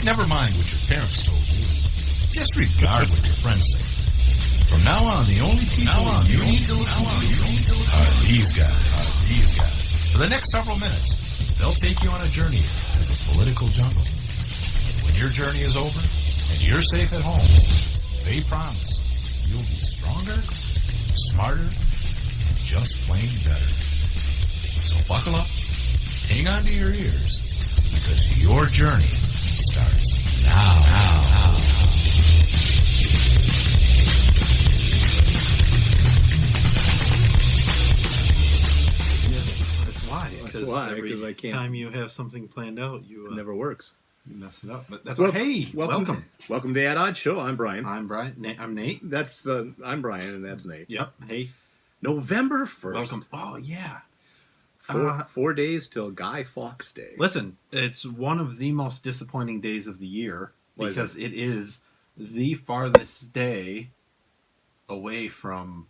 Never mind what your parents told you. Disregard what your friends say. From now on, the only people you need to listen to are these guys. For the next several minutes, they'll take you on a journey through the political jungle. When your journey is over and you're safe at home, they promise you'll be stronger, smarter, and just plain better. So buckle up, hang on to your ears, because your journey starts now. Because every time you have something planned out, it never works. You mess it up. But that's hey, welcome to the Ad Odd Show. I'm Brian. I'm Nate. That's I'm Brian, and that's Nate. Yep. Hey, November 1st. Welcome. Oh yeah. 4 days till Guy Fawkes Day. Listen, it's one of the most disappointing days of the year because it is the farthest day away from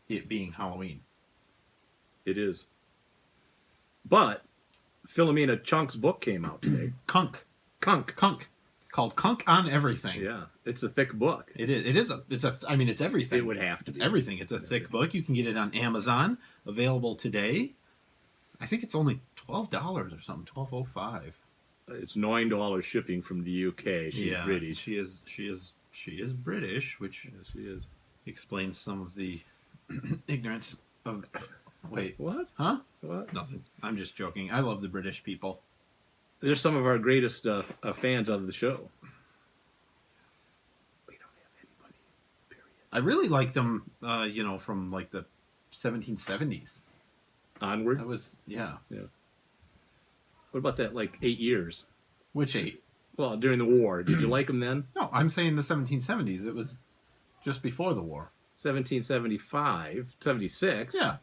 it being Halloween. It is. But Philomena Chunk's book came out today. Kunk. Called Kunk on Everything. Yeah, it's a thick book. It is. I mean, it's everything. It would have to. It's everything. It's a thick book. You can get it on Amazon. Available today. I think it's only $12 or something. $12.05. It's $9 shipping from the UK. She's British. She is British, which she is. Explains some of the ignorance of. Wait, what? Huh? What? Nothing. I'm just joking. I love the British people. They're some of our greatest fans of the show. We don't have anybody. Period. I really liked them. From like the 1770s onward. That was yeah. What about that? Like 8 years. Which 8? Well, during the war. Did you like them then? No, I'm saying the 1770s. It was just before the war. 1775, 76. Yeah.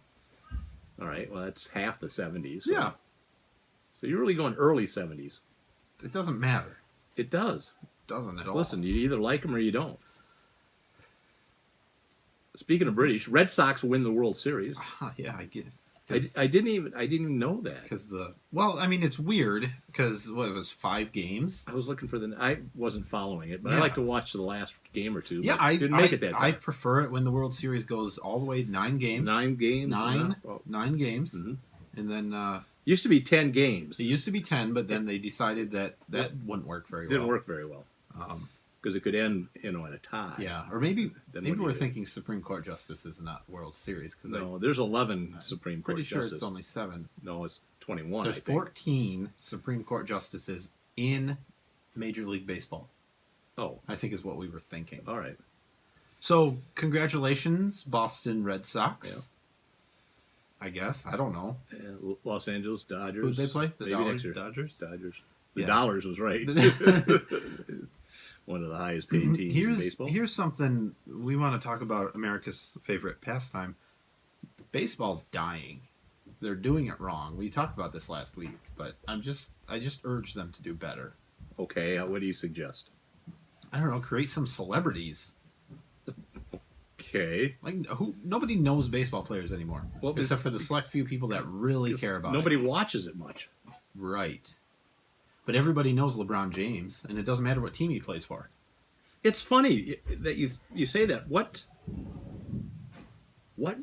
All right, well, that's half the 70s. So. Yeah. So you're really going early 70s. It doesn't matter. It does. It doesn't at all. Listen, you either like them or you don't. Speaking of British, Red Sox win the World Series. Yeah, I get. I didn't even know that. Because it's weird because it was 5 games. I was looking for I wasn't following it, but I like to watch the last game or two. Yeah, I didn't make it that far. I prefer it when the World Series goes all the way 9 games. 9 games. 9 games, and then used to be 10 games. It used to be 10, but then they decided that wouldn't work very well. Didn't work very well. Because it could end, in a tie. Yeah, or maybe we're thinking Supreme Court justices, not World Series. No, there's 11 Supreme Court justices. Pretty sure it's only 7. No, it's 21. There's 14 Supreme Court justices in Major League Baseball. Oh, I think is what we were thinking. All right. So congratulations, Boston Red Sox. Yeah. I guess I don't know. Los Angeles Dodgers. Who'd they play? The Dodgers. The Yeah. Dollars was right. One of the highest paid teams in baseball. Here's something we want to talk about. America's favorite pastime. Baseball's dying. They're doing it wrong. We talked about this last week, but I just urge them to do better. Okay, what do you suggest? I don't know. Create some celebrities. Okay. Like nobody knows baseball players anymore. Well, except for the select few people that really care about nobody watches it much. Right. But everybody knows LeBron James, and it doesn't matter what team he plays for. It's funny that you say that. What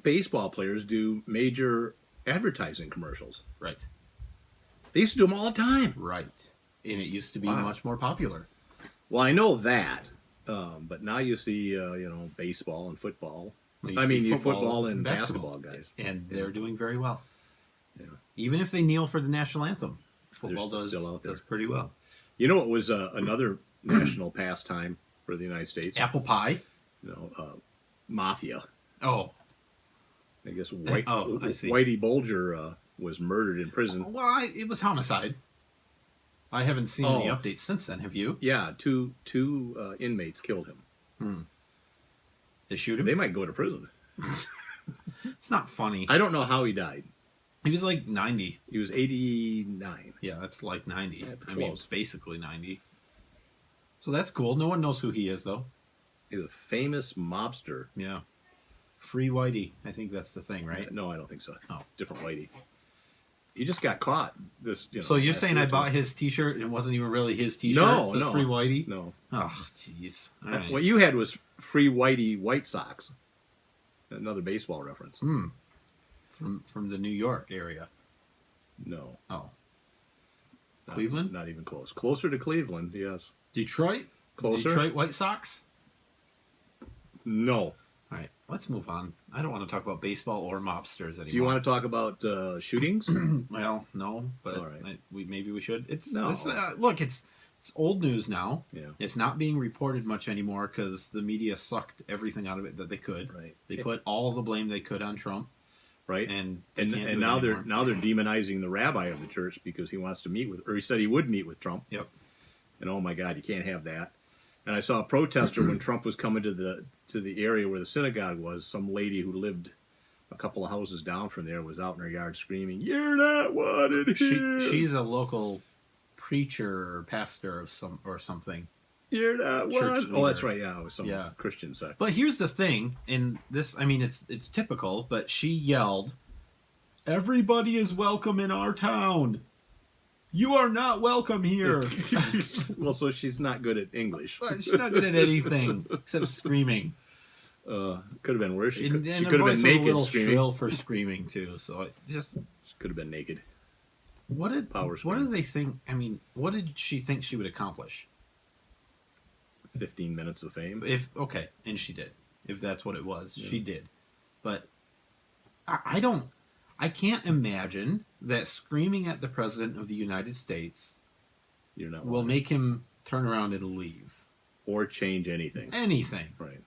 baseball players do major advertising commercials? Right. They used to do them all the time. Right. And it used to be much more popular. Well, I know that. But now you see, baseball and football. Football and basketball guys. And they're doing very well. Yeah. Even if they kneel for the national anthem. Football does pretty well. You know what was another national pastime for the United States? Apple pie? Mafia. Oh. I guess I see. Whitey Bulger was murdered in prison. Well, it was homicide. I haven't seen any updates since then. Have you? Yeah, two inmates killed him. They shoot him? They might go to prison. It's not funny. I don't know how he died. He was like 90. He was 89. Yeah, that's like 90. That's I mean, it's basically 90. So that's cool. No one knows who he is, though. He's a famous mobster. Yeah. Free Whitey. I think that's the thing, right? No, I don't think so. Oh. Different Whitey. he just got caught. So you're saying I bought his T-shirt and it wasn't even really his T-shirt? No, Free Whitey. No. Oh, jeez. Right. What you had was Free Whitey White Sox. Another baseball reference. From the New York area. No. Oh. Cleveland? Not even close. Closer to Cleveland, yes. Detroit? Closer. Detroit White Sox? No. All right, let's move on. I don't want to talk about baseball or mobsters anymore. Do you want to talk about shootings? Well, no, but all right. maybe we should. Look, it's old news now. Yeah. It's not being reported much anymore because the media sucked everything out of it that they could. Right. They put all the blame they could on Trump. Right. And now they're demonizing the rabbi of the church because he wants to meet with, or he said he would meet with Trump. Yep. And oh my God, you can't have that. And I saw a protester when Trump was coming to the area where the synagogue was. Some lady who lived a couple of houses down from there was out in her yard screaming, "You're not wanted here." She's a local preacher or pastor of something. You're not wanted. Oh, that's right. Yeah, it was some Christian sect. But here's the thing, and this, I mean, it's typical. But she yelled, "Everybody is welcome in our town. You are not welcome here." Well, so she's not good at English. She's not good at anything except screaming. Could have been worse. She could and have been naked a little screaming. shrill for screaming too. So she could have been naked. What do they think? I mean, what did she think she would accomplish? 15 minutes of fame. And she did. If that's what it was, she did. But I can't imagine that screaming at the President of the United States will make him turn around and leave. Or change anything. Anything. Right.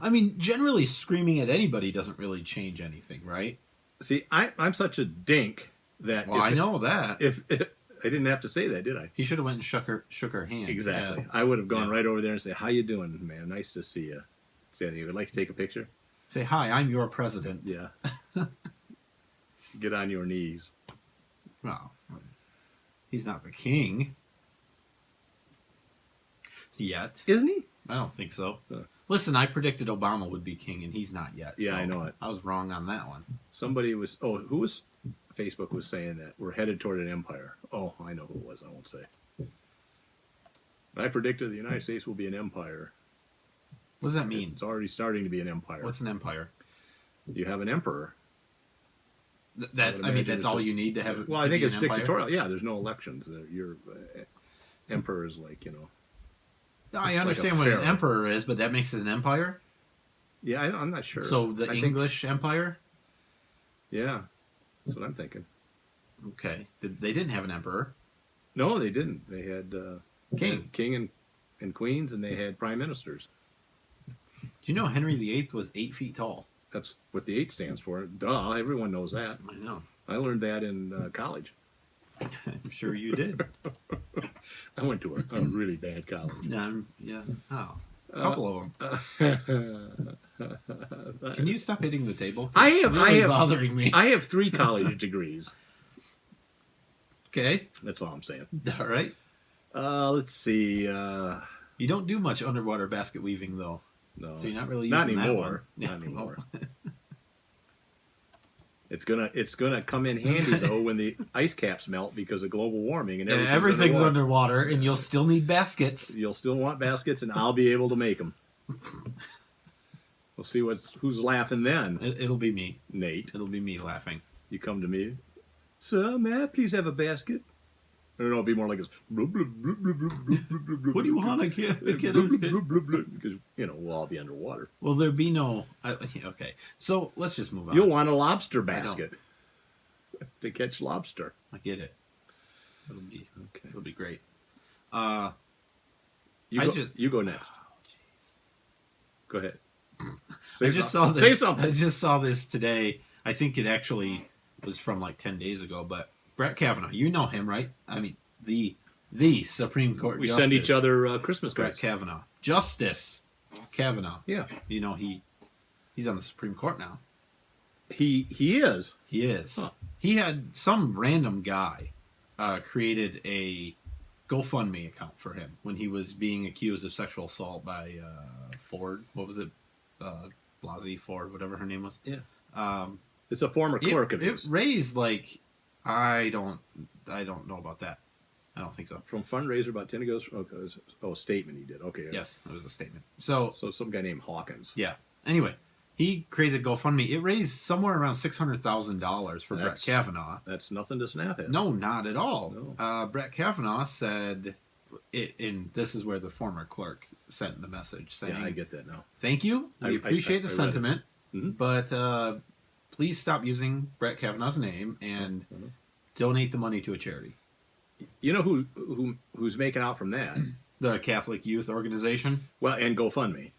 I mean, generally screaming at anybody doesn't really change anything, right? See, I'm such a dink that... Well, I know that. If I didn't have to say that, did I? He should have went and shook her hand. Exactly. Yeah. I would have gone right over there and say, "How you doing, man? Nice to see you." Say, "You would like to take a picture?" Say, "Hi, I'm your president." Yeah. Get on your knees. Well, he's not the king. Yet. Isn't he? I don't think so. Listen, I predicted Obama would be king, and he's not yet. Yeah, so I know it. I was wrong on that one. Somebody was... Oh, who was... Facebook was saying that we're headed toward an empire. Oh, I know who it was. I won't say. I predicted the United States will be an empire. What does that mean? It's already starting to be an empire. What's an empire? You have an emperor. That's all you need to have. Well, I think it's dictatorial. Yeah, there's no elections. Your emperor is like, I understand what an emperor is, but that makes it an empire? Yeah, I'm not sure. So the English Empire? Yeah, that's what I'm thinking. Okay. They didn't have an emperor. No, they didn't. They had king and queens, and they had prime ministers. Do you know Henry VIII was 8 feet tall? That's what the 8 stands for. Duh, everyone knows that. I know. I learned that in college. I'm sure you did. I went to a really bad college. Yeah. Oh. A couple of them. Can you stop hitting the table? I have bothering me. I have 3 college degrees. Okay. That's all I'm saying. All right. Let's see. You don't do much underwater basket weaving, though. No. So you're not really using not anymore. That one. Not anymore. It's gonna come in handy though when the ice caps melt because of global warming and everything's underwater, and you'll still need baskets. You'll still want baskets, and I'll be able to make them. We'll see who's laughing then. It'll be me, Nate. It'll be me laughing. You come to me, "Sir, may I please have a basket?" Or it'll be more like this. What do you want to get? Because we'll all be underwater. Well, there'll be no. Okay, so let's just move on. You'll want a lobster basket to catch lobster. I get it. It'll be okay. It'll be great. You go next. Oh, go ahead. Say something. I just saw this today. I think it actually was from like 10 days ago, but Brett Kavanaugh, you know him, right? I mean, the Supreme Court we Justice. Send each other Christmas cards. Brett Kavanaugh. Justice Kavanaugh. Yeah. He's on the Supreme Court now. He is. He is. Huh. He had some random guy created a GoFundMe account for him when he was being accused of sexual assault by Ford. What was it? Blasey Ford, whatever her name was. Yeah. It's a former clerk of his. It raised like I don't know about that. I don't think so. From fundraiser about 10 ago. Okay, a statement he did. Okay. Yes, it was a statement. So some guy named Hawkins. yeah. Anyway, he created GoFundMe. It raised somewhere around $600,000 for Brett Kavanaugh. That's nothing to snap at. No, not at all. No. Brett Kavanaugh said, and this is where the former clerk sent the message saying, "Yeah, I get that now. Thank you. We appreciate the sentiment, but please stop using Brett Kavanaugh's name and donate the money to a charity." You know who's making out from that? The Catholic Youth Organization. Well, and GoFundMe.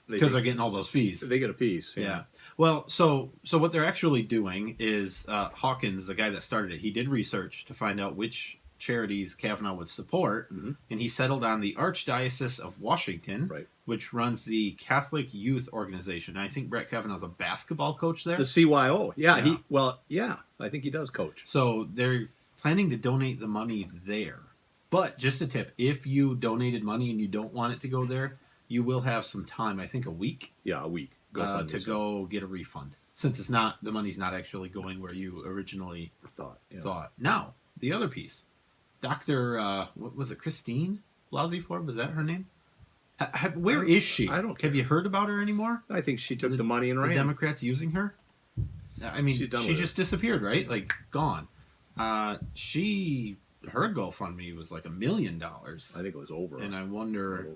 Because they're getting all those fees. They get a piece. Yeah. Well, so what they're actually doing is Hawkins, the guy that started it, he did research to find out which charities Kavanaugh would support, and he settled on the Archdiocese of Washington, which runs the Catholic Youth Organization. And I think Brett Kavanaugh's a basketball coach there. The CYO. Yeah. I think he does coach. So they're planning to donate the money there. But just a tip, if you donated money and you don't want it to go there, you will have some time, I think a week. Yeah, a week. To go get a refund. Since the money's not actually going where you originally thought. Now, the other piece. Dr. What was it, Christine Blasey Ford? Was that her name? Where is she? I don't care. Have you heard about her animore? I think she took the money and ran. The Democrats using her? I mean, she just disappeared, right? Like, gone. Her GoFundMe was like $1 million. I think it was over. And I wonder...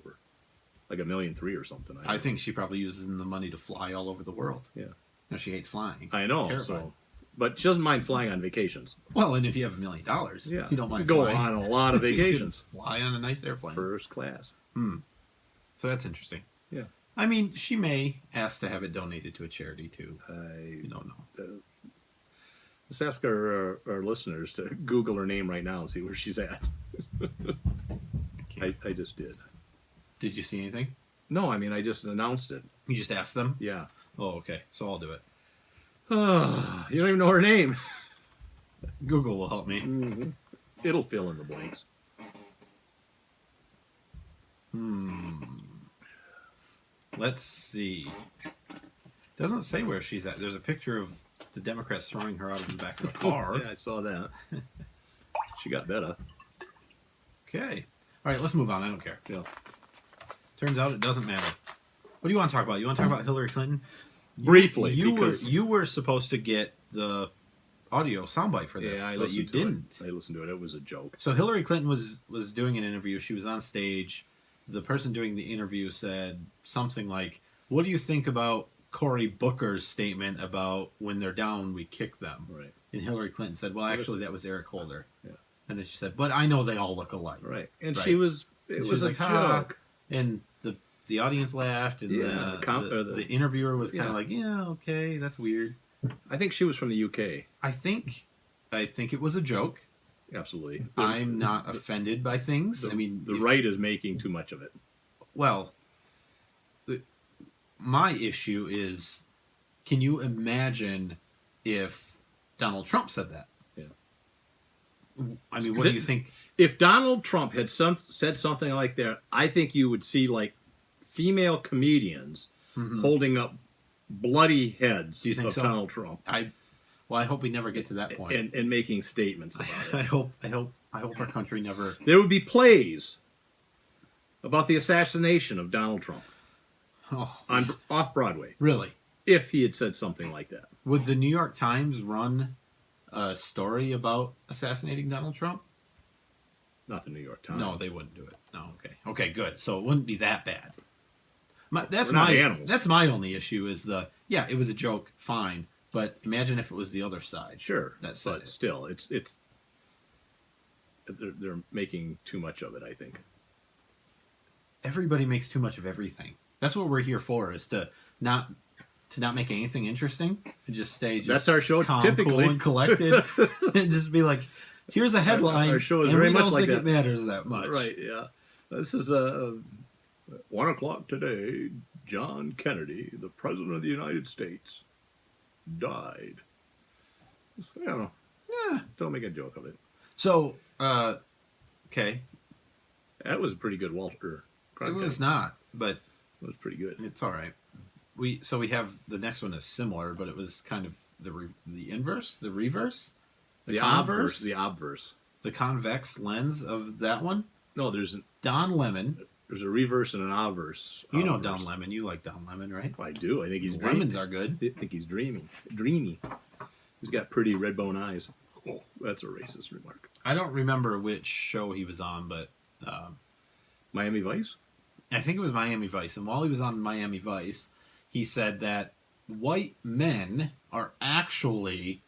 Like $1.3 million or something. I think she probably uses the money to fly all over the world. Yeah. No, she hates flying. I know. But she doesn't mind flying on vacations. Well, and if you have $1 million, you don't mind flying. Go on a lot of vacations. Fly on a nice airplane. First class. So that's interesting. Yeah. I mean, she may ask to have it donated to a charity, too. You don't know. Let's ask our listeners to Google her name right now and see where she's at. I just did. Did you see anything? No, I mean, I just announced it. You just asked them? Yeah. Oh, okay. So I'll do it. You don't even know her name. Google will help me. It'll fill in the blanks. Let's see. Doesn't say where she's at. There's a picture of the Democrats throwing her out of the back of a car. Yeah, I saw that. She got better. Okay. All right, let's move on. I don't care. Yeah. Turns out it doesn't matter. What do you want to talk about? You want to talk about Hillary Clinton? Briefly, you were supposed to get the audio soundbite for this, but you didn't. I listened to it. It was a joke. So Hillary Clinton was doing an interview. She was on stage. The person doing the interview said something like, "What do you think about Cory Booker's statement about when they're down, we kick them?" Right. And Hillary Clinton said, "Well, actually, that was Eric Holder." Yeah. And then she said, "But I know they all look alike." Right. And right. It was like, a joke. And the audience laughed, and the interviewer was kind of like, "Yeah, okay, that's weird." I think she was from the UK. I think it was a joke. Absolutely. I'm not offended by things. I mean, the right is making too much of it. Well, my issue is, can you imagine if Donald Trump said that? Yeah. I mean, what do you think? If Donald Trump had said something like that, I think you would see like female comedians holding up bloody heads of Donald Trump. I hope we never get to that point. And making statements about it. I hope our country never. There would be plays about the assassination of Donald Trump off Broadway. Really? If he had said something like that. Would the New York Times run a story about assassinating Donald Trump? Not the New York Times. No, they wouldn't do it. No, okay. Okay, good. So it wouldn't be that bad. That's my only issue is it was a joke, fine. But imagine if it was the other side. Sure. But still, it's they're making too much of it, I think. Everybody makes too much of everything. That's what we're here for, is to not make anything interesting, and just stay that's our show, calm, typically. Cool, and collected, and just be like, here's a headline, our show is and very we much don't like think that. it matters that much. Right, yeah. This is 1 o'clock today, John Kennedy, the President of the United States, died. So, don't make a joke of it. So, okay. That was a pretty good Walter Cronkite. It was not, but it was pretty good. It's all right. We have the next one is similar, but it was kind of the inverse, the reverse. The Converse? obverse. The obverse. The convex lens of that one? No, there's Don Lemon. a reverse and an obverse. You know Obverse. Don Lemon. You like Don Lemon, right? I do. I think he's Lemons are good. I think he's dreamy. He's got pretty red bone eyes. Oh, that's a racist remark. I don't remember which show he was on, but Miami Vice? I think it was Miami Vice. And while he was on Miami Vice, he said that white men are actually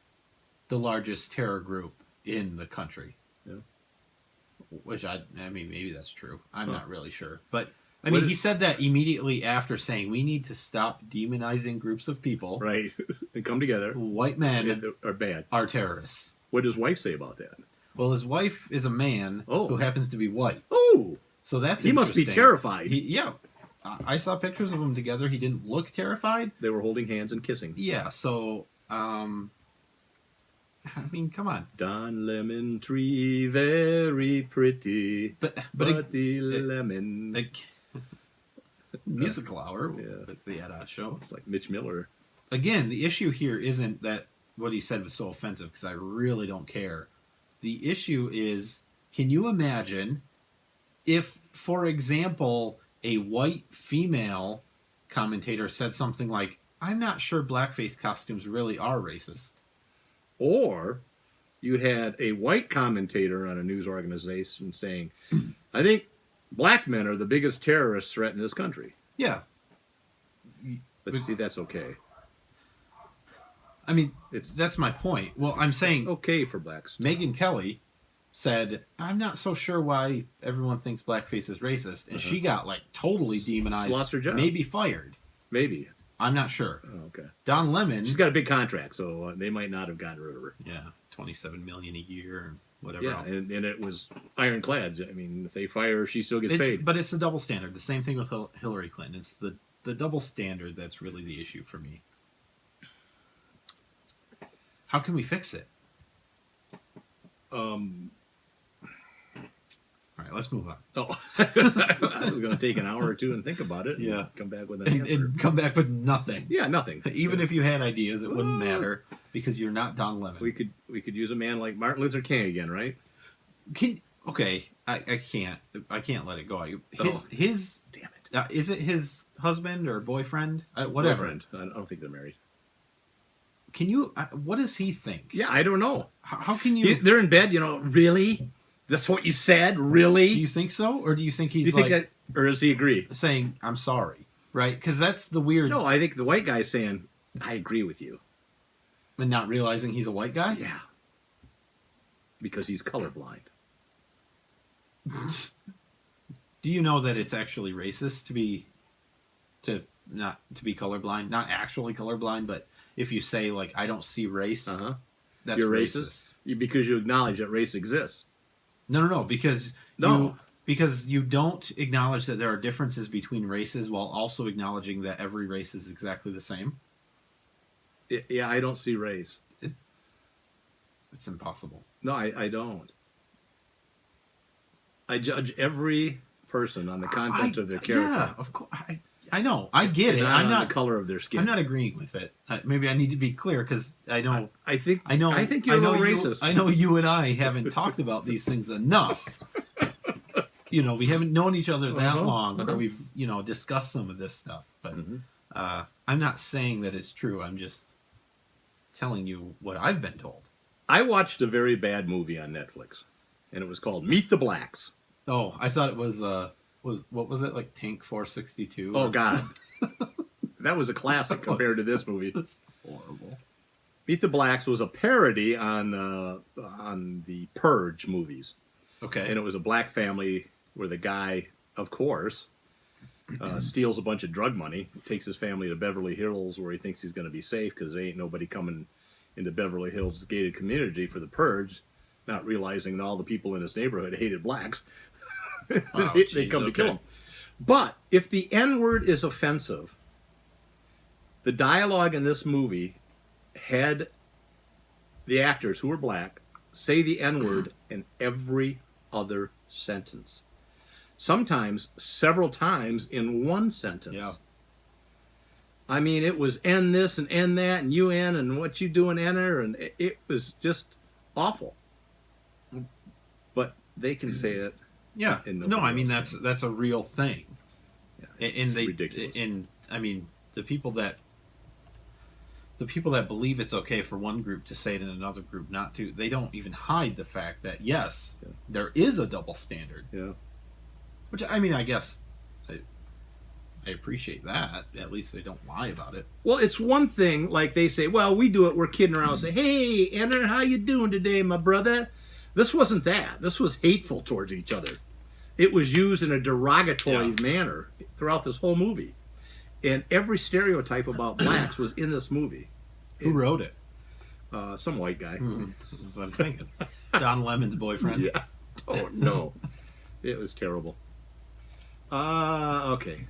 the largest terror group in the country. Yeah. Which I mean, maybe that's true. I'm not really sure. But, he said that immediately after saying we need to stop demonizing groups of people. Right. And come together. White men are bad. are terrorists. What does wife say about that? Well, his wife is a man who happens to be white. Oh! So that's he must be terrified. Yeah. I saw pictures of them together. He didn't look terrified. They were holding hands and kissing. Yeah, so, come on. Don Lemon Tree, very pretty. But the lemon. Musical Hour with the Ed Show. It's like Mitch Miller. Again, the issue here isn't that what he said was so offensive, because I really don't care. The issue is, can you imagine if, for example, a white female commentator said something like, I'm not sure blackface costumes really are racist. Or you had a white commentator on a news organization saying, I think black men are the biggest terrorist threat in this country. Yeah. But see, that's okay. That's my point. Well, I'm saying... It's okay for blacks. Megyn Kelly said, I'm not so sure why everyone thinks blackface is racist. And she got, totally demonized. She lost her job. Maybe fired. Maybe. I'm not sure. Oh, okay. Don Lemon... She's got a big contract, so they might not have gotten rid of her. Yeah, $27 million a year and whatever else. And it was ironclad. I mean, if they fire her, she still gets paid. But it's a double standard. The same thing with Hillary Clinton. It's the double standard that's really the issue for me. How can we fix it? All right, let's move on. Oh, I was going to take an hour or two and think about it. And come back with an answer. And come back with nothing. Yeah, nothing. Even if you had ideas, it wouldn't matter because you're not Don Lemon. We could use a man like Martin Luther King again, right? I can't let it go. His damn it. Is it his husband or boyfriend? Whatever. Boyfriend. I don't think they're married. Can you? What does he think? Yeah, I don't know. How can you? They're in bed. Really? That's what you said? Really? Do you think so, or do you think he's or does he agree? Saying I'm sorry, right? Because that's the weird. No, I think the white guy's saying I agree with you, and not realizing he's a white guy. Yeah, because he's colorblind. Do you know that it's actually racist to be colorblind? Not actually colorblind, but if you say I don't see race, that's you're racist. Because you acknowledge that race exists. No, because you don't acknowledge that there are differences between races while also acknowledging that every race is exactly the same. Yeah, I don't see race. It's impossible. No, I don't. I judge every person on the content of their character. Yeah, of course. I know. I get it. I'm not the color of their skin. I'm not agreeing with it. Maybe I need to be clear because I know. I think you're a little racist. I know you and I haven't talked about these things enough. We haven't known each other that long where we've discussed some of this stuff. But I'm not saying that it's true. I'm just telling you what I've been told. I watched a very bad movie on Netflix, and it was called Meet the Blacks. Oh, I thought it was. What was it, like Tank 462? Oh, God. That was a classic compared to this movie. That's horrible. Meet the Blacks was a parody on the Purge movies. Okay. And it was a black family where the guy, of course, steals a bunch of drug money, takes his family to Beverly Hills where he thinks he's going to be safe because there ain't nobody coming into Beverly Hills gated community for the Purge, not realizing that all the people in his neighborhood hated blacks. They come to kill him. But if the N-word is offensive, the dialogue in this movie had the actors who were black say the N-word in every other sentence. Sometimes several times in one sentence. Yeah. I mean, it was N this and N that and UN and what you doing, Enter, and it was just awful. But they can say it. Yeah. And No, nobody I mean else that's a real thing. Yeah, And they ridiculous. and I mean the people that believe it's okay for one group to say it and another group not to, they don't even hide the fact that yes, there is a double standard. Yeah. Which I mean, I guess I appreciate that. At least they don't lie about it. Well, it's one thing, like they say, well, we do it, we're kidding around, say, hey, Enter, how you doing today, my brother? This wasn't that. This was hateful towards each other. It was used in a derogatory manner throughout this whole movie. And every stereotype about blacks was in this movie. Who wrote it? Some white guy. That's what I'm thinking. Don Lemon's boyfriend. Yeah. Oh, no. It was terrible. Okay.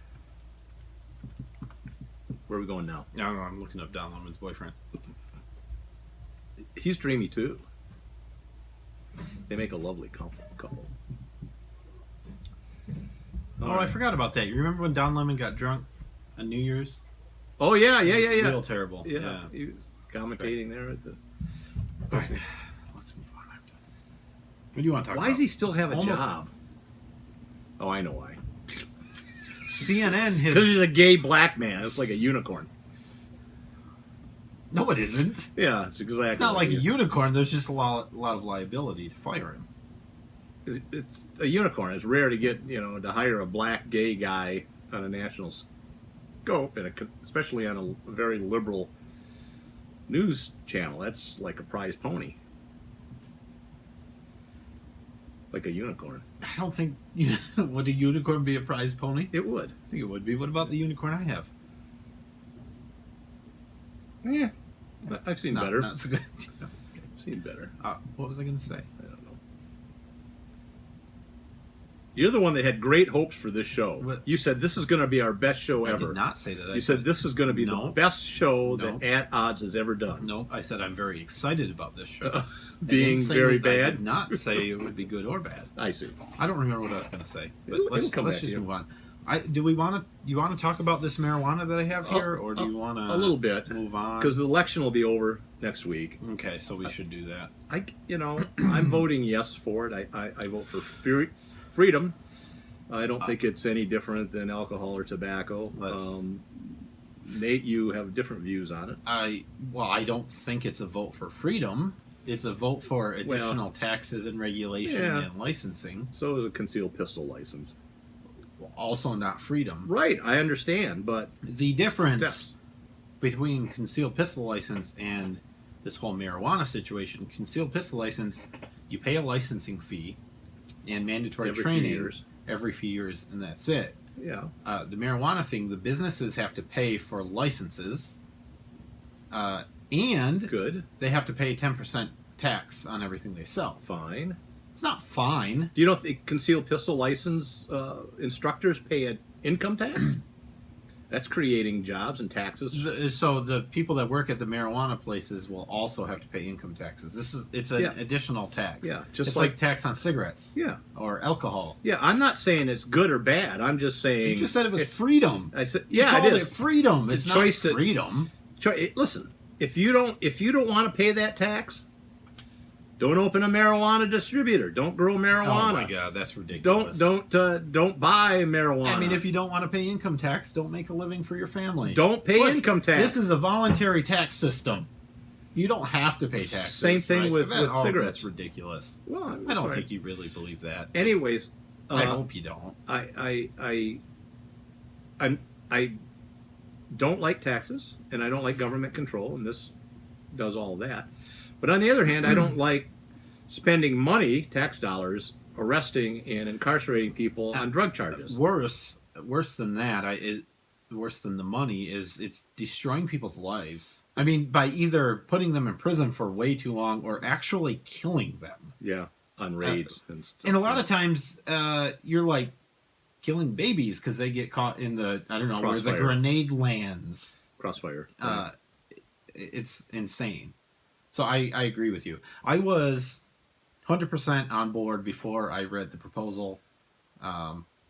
Where are we going now? I don't know. I'm looking up Don Lemon's boyfriend. He's dreamy, too. They make a lovely couple. I forgot about that. You remember when Don Lemon got drunk on New Year's? Oh, yeah. Real terrible. Yeah. He was commentating there at the... All right. Let's move on. What do you want to talk about? Why does he still have a Almost- job? Oh, I know why. CNN Because he's has... a gay black man. It's like a unicorn. No, it isn't. Yeah, it's exactly. It's not like a unicorn. There's just a lot of liability to fire him. It's a unicorn. It's rare to get, to hire a black gay guy on a national scope, and especially on a very liberal news channel. That's like a prize pony. Like a unicorn. I don't think... Would a unicorn be a prize pony? It would. I think it would be. What about the unicorn I have? Yeah. I've seen better. Not so good. I've seen better. What was I going to say? I don't know. You're the one that had great hopes for this show. What? You said this is going to be our best show I ever. did not say that. You said this is going to be the best show that At Odds has ever done. No, I said I'm very excited about this show. Being very bad? I did not say it would be good or bad. I see. I don't remember what I was going to say. But It'll let's come back just to you. move on. Do you want to talk about this marijuana that I have here, or do you want to a little bit move on? Because the election will be over next week. Okay, so we should do that. I'm voting yes for it. I vote for freedom. I don't think it's any different than alcohol or tobacco. Nate, you have different views on it. I don't think it's a vote for freedom. It's a vote for additional taxes and regulation and licensing. So is a concealed pistol license. Also not freedom. Right, I understand, but the difference between concealed pistol license and this whole marijuana situation, concealed pistol license, you pay a licensing fee and mandatory training every few years, and that's it. Yeah. The marijuana thing, the businesses have to pay for licenses, and they have to pay 10% tax on everything they sell. Fine. It's not fine. Do you know if the concealed pistol license instructors pay an income tax? That's creating jobs and taxes. So the people that work at the marijuana places will also have to pay income taxes. It's an additional tax. Yeah, it's like tax on cigarettes. Yeah. Or alcohol. Yeah, I'm not saying it's good or bad. I'm just saying you just said it was freedom. I said you called it is freedom. It's not choice freedom. Listen, if you don't want to pay that tax, don't open a marijuana distributor. Don't grow marijuana. Oh my God, that's ridiculous. Don't buy marijuana. I mean, if you don't want to pay income tax, don't make a living for your family. Don't pay income tax. This is a voluntary tax system. You don't have to pay taxes. Same thing with cigarettes. That's ridiculous. Well, I don't think you really believe that. Anyways, I hope you don't. I don't like taxes, and I don't like government control, and this does all that. But on the other hand, I don't like spending money, tax dollars, arresting and incarcerating people on drug charges. Worse than that, worse than the money is it's destroying people's lives. I mean, by either putting them in prison for way too long or actually killing them. Yeah, on raids and stuff. And a lot of times, you're like killing babies because they get caught in the where the grenade lands. Crossfire. It's insane. So I agree with you. I was 100% on board before I read the proposal.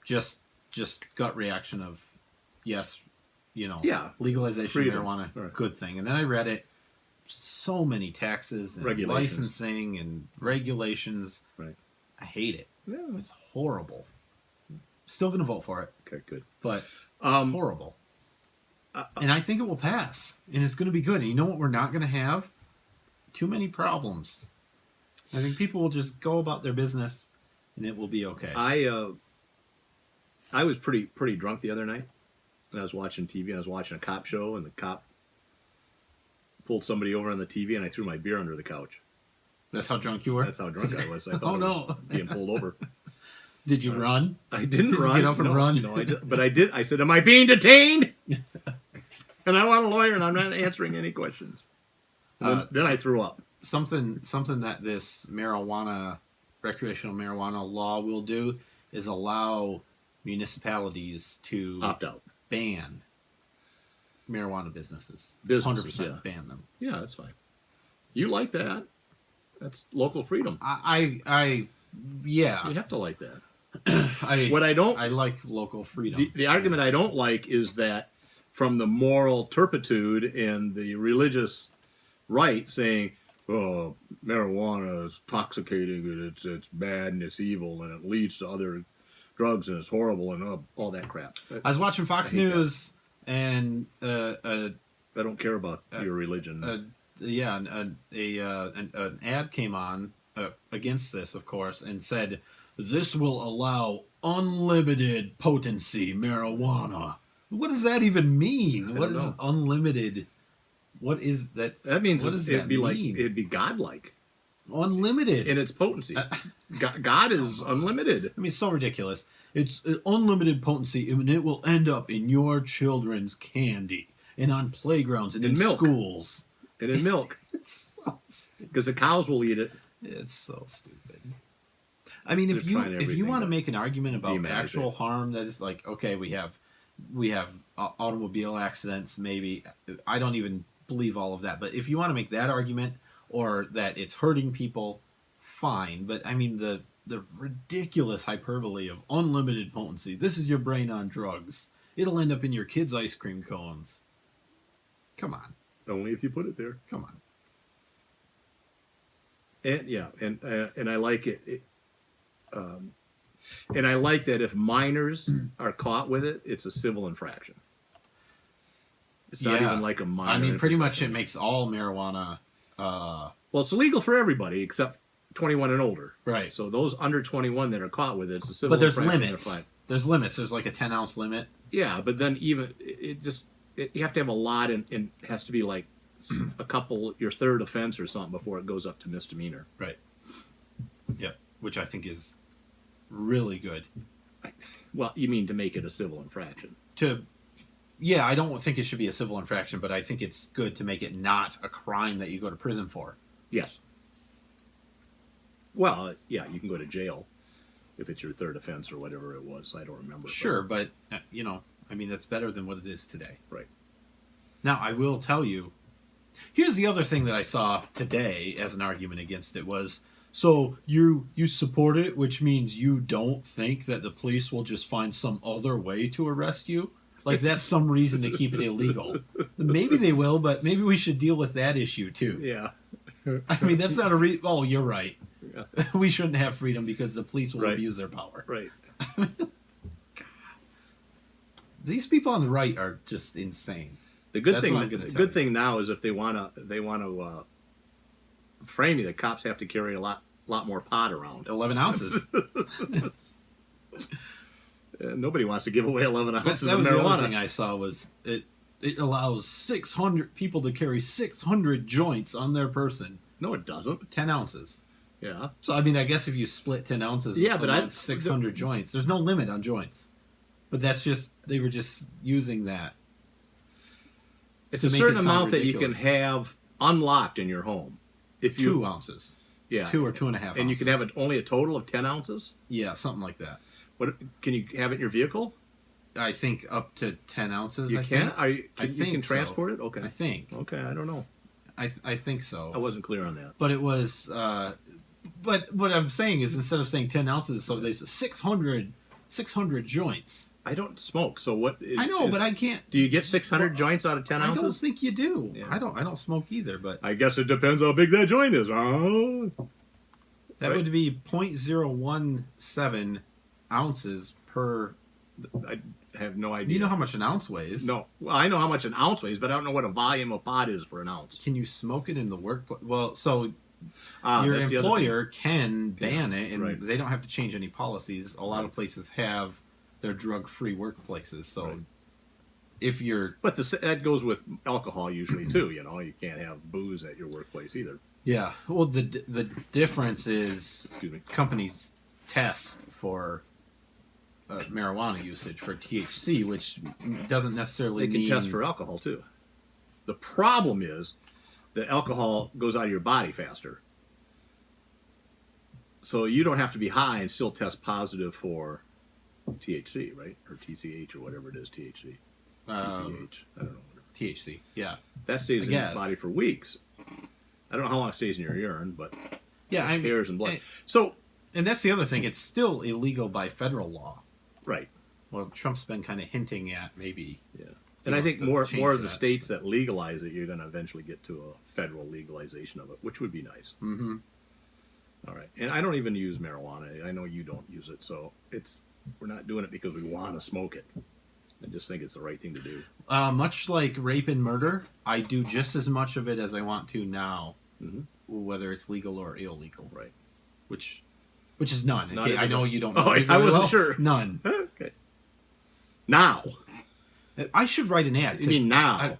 Just gut reaction of yes, legalization freedom. of marijuana, good thing. And then I read it, so many taxes and Regulations. licensing and regulations. Right. I hate it. Yeah. It's horrible. Still going to vote for it, Okay, good. but Um, horrible. And I think it will pass, and it's going to be good. And you know what we're not going to have? Too many problems. I think people will just go about their business, and it will be okay. I was pretty drunk the other night, and I was watching TV, and I was watching a cop show, and the cop pulled somebody over on the TV, and I threw my beer under the couch. That's how drunk you were? That's how drunk I was. I thought Oh, I no. was being pulled over. Did you run? I didn't Did you run. get up and No, run? No, but I did. I said, "Am I being detained?" And I want a lawyer, and I'm not answering any questions. And then I threw up. Something that this recreational marijuana law will do is allow municipalities to Opt out. ban marijuana businesses. Businesses, 100% yeah. ban them. Yeah, that's fine. You like that? That's local freedom. Yeah. You have to like that. I like local freedom. The argument I don't like is that from the moral turpitude and the religious right saying, "Oh, marijuana is intoxicating and it's bad and it's evil and it leads to other drugs and it's horrible," and all that crap. I was watching Fox I hate News and I don't care about your religion. an ad came on against this, of course, and said this will allow unlimited potency marijuana. What does that even mean? What is unlimited? What is that? That means what does it'd that be mean? it'd be godlike Unlimited in its potency. God is unlimited. I mean, it's so ridiculous. It's unlimited potency, and it will end up in your children's candy and on playgrounds and in milk. schools. And in milk, It's so stupid. because the cows will eat it. It's so stupid. I mean, if They're trying you everything want to to make an argument about demonize actual it. harm, that is like, okay, we have automobile accidents. Maybe I don't even believe all of that, but if you want to make that argument or that it's hurting people, fine. But I mean the ridiculous hyperbole of unlimited potency. This is your brain on drugs. It'll end up in your kids' ice cream cones. Come on. Only if you put it there. Come on. And I like it. And I like that if minors are caught with it, it's a civil infraction. It's not even like a minor. I mean, pretty much it infraction. makes all marijuana. Well, it's illegal for everybody except 21 and older. Right. So those under 21 that are caught with it, it's a civil But there's infraction. limits. There's limits. There's like a 10-ounce limit. Yeah, but then even you have to have a lot, and it has to be like a couple, your third offense or something before it goes up to misdemeanor. Right. Yep. Which I think is really good. Well, you mean to make it a civil infraction? Yeah, I don't think it should be a civil infraction, but I think it's good to make it not a crime that you go to prison for. Yes. Well, yeah, you can go to jail if it's your third offense or whatever it was. I don't remember. Sure, but I mean, that's better than what it is today. Right. Now, I will tell you, here's the other thing that I saw today as an argument against it was, so you support it, which means you don't think that the police will just find some other way to arrest you? Like that's some reason to keep it illegal. Maybe they will, but maybe we should deal with that issue too. Yeah. I mean, that's not a reason. Oh, you're right. Yeah. We shouldn't have freedom because the police will Right. abuse their power. Right. These people on the right are just insane. The good That's thing. what I'm gonna The tell good you. thing now is if they want to frame you, the cops have to carry a lot more pot around. 11 ounces. Nobody wants to give away 11 ounces That of was the other thing marijuana. I saw was it allows 600 people to carry 600 joints on their person. No, it doesn't. 10 ounces. Yeah. So, I mean, I guess if you split 10 ounces Yeah, but amongst 600 joints, there's no limit on joints. But that's just, they were just using that. It's to a make certain it sound amount that you ridiculous. can have unlocked in your home. If you 2 ounces. Yeah. 2 or 2.5 ounces. And you can have only a total of 10 ounces? Yeah, something like that. What can you have it in your vehicle? I think up to 10 ounces. You I can? think. Are you, I you think can so. transport it? Okay. I think. Okay, I don't know. I think so. I wasn't clear on that. But it was, but what I'm saying is instead of saying 10 ounces, so there's 600 600 joints. I don't smoke, so what? I know, but I can't. Do you get 600 joints out of 10 ounces? I don't think you do. Yeah. I don't smoke either, but I guess it depends how big that joint is. That would be 0.017 ounces per. I have no idea. Do you know how much an ounce weighs? No. Well, I know how much an ounce weighs, but I don't know what a volume of pot is for an ounce. Can you smoke it in the workplace? Well, so your that's the other employer can ban it, and right. they don't have to change any policies. A lot of places have their drug-free workplaces, so Right. if you're... But that goes with alcohol usually, too, you know. You can't have booze at your workplace either. Yeah, well, the difference is Excuse me. companies test for marijuana usage for THC, which doesn't necessarily They can mean... test for alcohol, too. The problem is that alcohol goes out of your body faster. So you don't have to be high and still test positive for THC, right? Or TCH or whatever it is, THC. TCH. I don't know. THC, yeah. That stays in your body for weeks. I don't know how long it stays in your urine, but yeah, hairs and blood. So, and that's the other thing. It's still illegal by federal law. Right. Well, Trump's been kind of hinting at maybe. Yeah. And I think more of the states that legalize it, you're going to eventually get to a federal legalization of it, which would be nice. Mm-hmm. All right. And I don't even use marijuana. I know you don't use it, so we're not doing it because we want to smoke it. I just think it's the right thing to do. Much like rape and murder, I do just as much of it as I want to now, whether it's legal or illegal. Right. Which is none. Okay, I know you don't know. I wasn't sure. None. Okay. Now. I should write an ad. You mean now?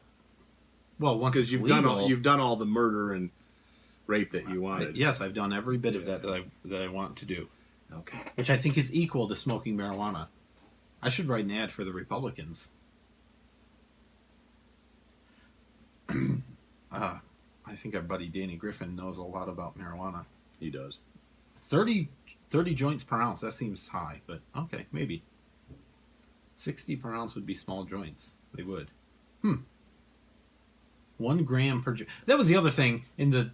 Well, once because you've done all the murder and rape that you wanted. Yes, I've done every bit of that I want to do. Okay. Which I think is equal to smoking marijuana. I should write an ad for the Republicans. I think our buddy Danny Griffin knows a lot about marijuana. He does. 30 joints per ounce. That seems high, but okay, maybe. 60 per ounce would be small joints. They would. 1 gram per joint. That was the other thing in the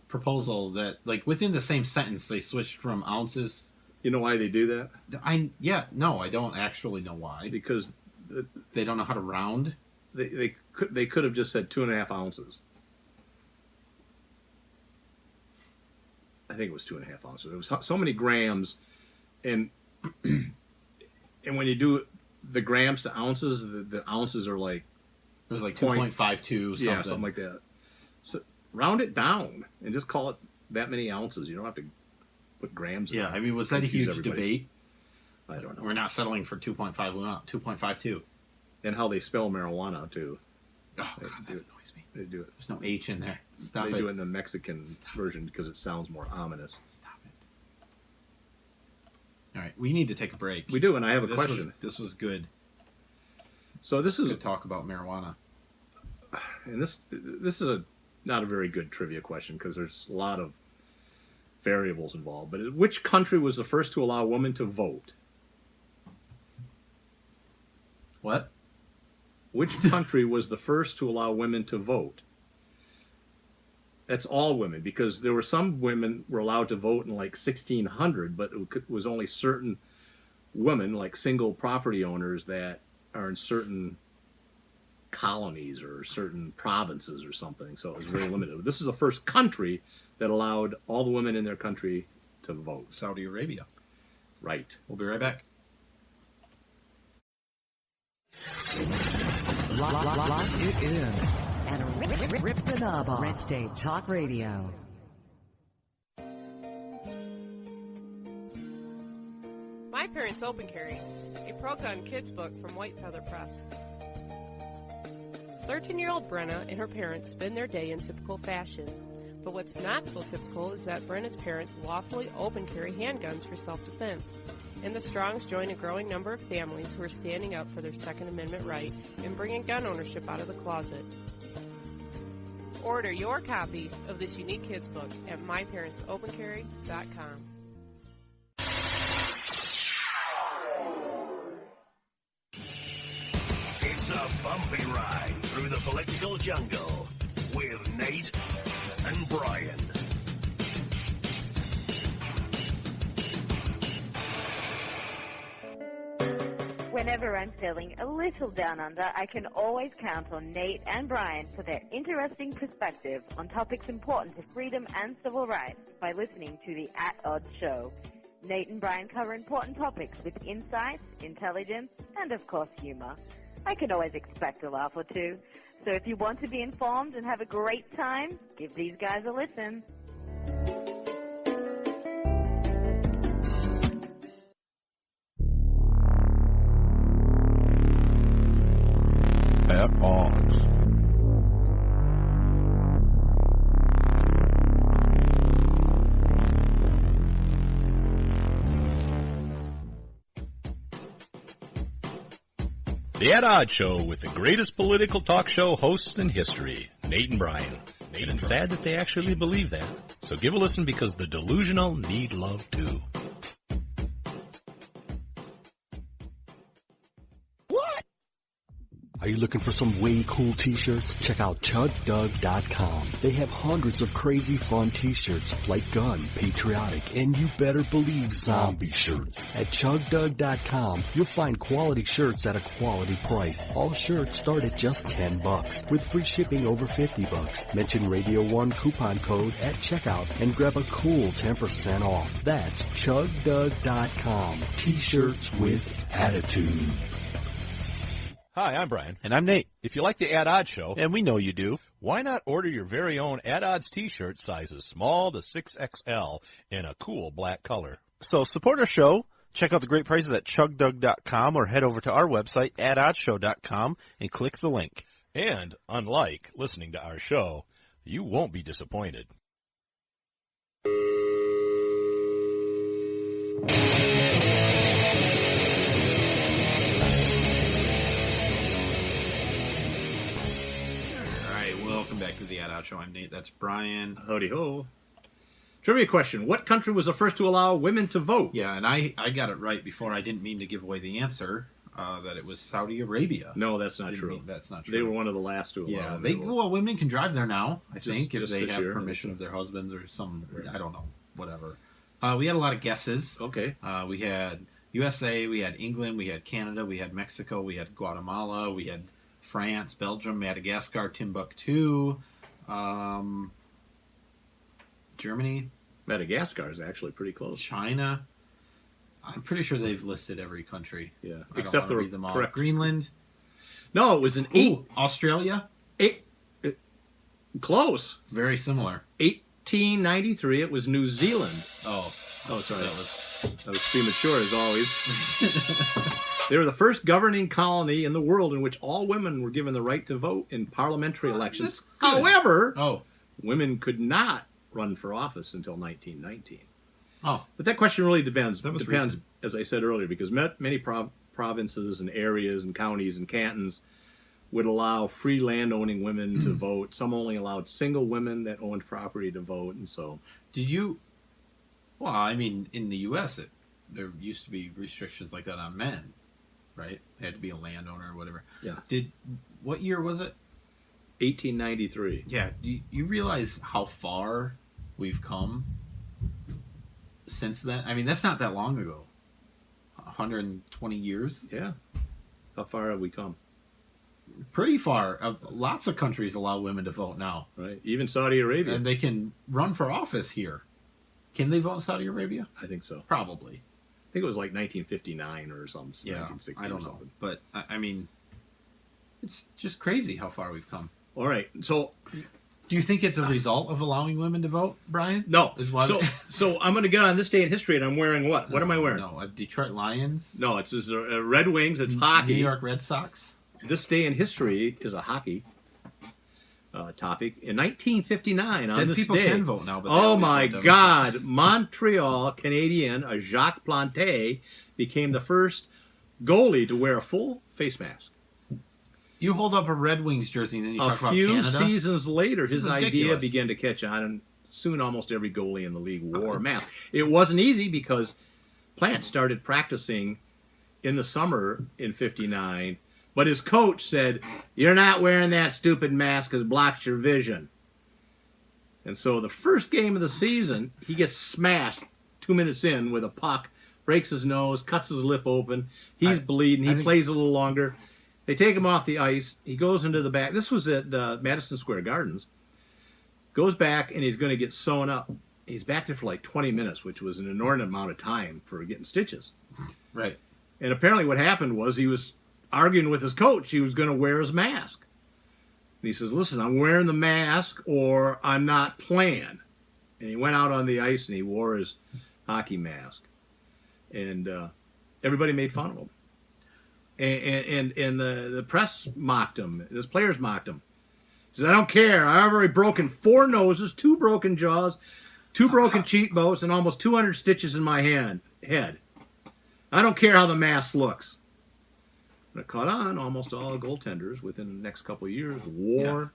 proposal, that like within the same sentence they switched from ounces. You know why they do that? I don't actually know why. Because they don't know how to round. They could have just said 2.5 ounces. I think it was 2.5 ounces. It was so many grams, and when you do the grams to ounces, the ounces are like it was like 2.52 something. Yeah, something like that. So round it down and just call it that many ounces. You don't have to put grams in. Yeah, I mean, was that a huge debate? I don't know. We're not settling for 2.5. We want 2.52. And how they spell marijuana too. Oh God, that annoys me. They do it. There's no H in there. Stop it. They do it in the Mexican version because it sounds more ominous. Stop it. All right, we need to take a break. We do, and I have a question. This was good. So this is good talk about marijuana. And this is not a very good trivia question because there's a lot of variables involved. But which country was the first to allow women to vote? What? Which country was the first to allow women to vote? That's all women, because there were some women were allowed to vote in like 1600, but it was only certain women, like single property owners, that are in certain colonies or certain provinces or something. So it was very limited. This is the first country that allowed all the women in their country to vote. Saudi Arabia. Right. We'll be right back. Lock it in and rip the knob off. Red State Talk Radio. My Parents Open Carry, a pro-gun kids book from White Feather Press. 13-year-old Brenna and her parents spend their day in typical fashion. But what's not so typical is that Brenna's parents lawfully open carry handguns for self-defense. And the Strongs join a growing number of families who are standing up for their Second Amendment right and bringing gun ownership out of the closet. Order your copy of this unique kids book at myparentsopencarry.com. It's a bumpy ride through the political jungle with Nate and Brian. Whenever I'm feeling a little down under, I can always count on Nate and Brian for their interesting perspective on topics important to freedom and civil rights by listening to the At Odds Show. Nate and Brian cover important topics with insight, intelligence, and of course humor. I can always expect a laugh or two. So if you want to be informed and have a great time, give these guys a listen. At Odds. The At Odds Show with the greatest political talk show hosts in history, Nate and Brian. And it's sad that they actually believe that. So give a listen because the delusional need love too. Are you looking for some way cool t-shirts? Check out ChugDoug.com. They have hundreds of crazy fun t-shirts like gun, patriotic, and you better believe zombie shirts. At ChugDoug.com, you'll find quality shirts at a quality price. All shirts start at just $10 with free shipping over $50. Mention Radio 1 coupon code at checkout and grab a cool 10% off. That's ChugDoug.com. T-shirts with attitude. Hi, I'm Brian. And I'm Nate. If you like the At Odds Show, And we know you do. why not order your very own At Odds t-shirt sizes small to 6XL in a cool black color? So support our show. Check out the great prices at ChugDoug.com or head over to our website, atoddshow.com, and click the link. And, unlike listening to our show, you won't be disappointed. Welcome back to the Ad Out Show. I'm Nate. That's Brian. Howdy ho. Trivia question. What country was the first to allow women to vote? Yeah, and I got it right before. I didn't mean to give away the answer, that it was Saudi Arabia. No, that's not true. That's not true. They were one of the last to allow Yeah, women to well, women can drive there now, I Just- think, if just they this have year. permission of their husbands or some, I don't know, whatever. We had a lot of guesses. Okay. We had USA, we had England, we had Canada, we had Mexico, we had Guatemala, we had France, Belgium, Madagascar, Timbuktu, Germany, Madagascar is actually pretty close. China. I'm pretty sure they've listed every country. Yeah, I except don't the wanna read them all. correct. Greenland. No, it was an Australia. Close. Very similar. 1893. It was New Zealand. Oh, sorry. That was premature as always. They were the first governing colony in the world in which all women were given the right to vote in parliamentary elections. However, women could not run for office until 1919. Oh, but that question really depends. That was Depends, recent. as I said earlier, because many provinces and areas and counties and cantons would allow free land-owning women to vote. Some only allowed single women that owned property to vote, and so. Did you? Well, I mean, in the U.S., there used to be restrictions like that on men, right? They had to be a landowner or whatever. Yeah. What year was it? 1893. Yeah. Do you realize how far we've come since then? I mean, that's not that long ago. 120 years? Yeah. How far have we come? Pretty far. Lots of countries allow women to vote now. Right. Even Saudi Arabia. And they can run for office here. Can they vote in Saudi Arabia? I think so. Probably. I think it was like 1959 or something. Yeah, 1960 I don't or know. something. But, I mean, it's just crazy how far we've come. All right. So, do you think it's a result of allowing women to vote, Brian? No. Is what So I'm going to get on this day in history, and I'm wearing what? What am I wearing? No, Detroit Lions. No, it's Red Wings. It's hockey. New York Red Sox. This day in history is a hockey topic. In 1959, on Dead this people day, can vote now, but they oh always my vote God, Democrats. Montreal Canadian Jacques Plante became the first goalie to wear a full face mask. You hold up a Red Wings jersey and then you A talk about few Canada? seasons later, This is his idea ridiculous. began to catch on, and soon almost every goalie in the league wore a mask. It wasn't easy because Plant started practicing in the summer in 59, but his coach said, "You're not wearing that stupid mask because it blocks your vision." And so the first game of the season, he gets smashed 2 minutes in with a puck breaks his nose, cuts his lip open. He's bleeding. I He think- plays a little longer. They take him off the ice. He goes into the back. This was at Madison Square Gardens. Goes back, and he's going to get sewn up. He's back there for like 20 minutes, which was an inordinate amount of time for getting stitches. Right. And apparently what happened was he was arguing with his coach. He was going to wear his mask. And he says, listen, I'm wearing the mask or I'm not playing. And he went out on the ice and he wore his hockey mask. And everybody made fun of him. And the press mocked him. His players mocked him. He says, I don't care. I've already broken 4 noses, 2 broken jaws, 2 broken cheekbones, and almost 200 stitches in my head. I don't care how the mask looks. And it caught on. Almost all goaltenders within the next couple of years wore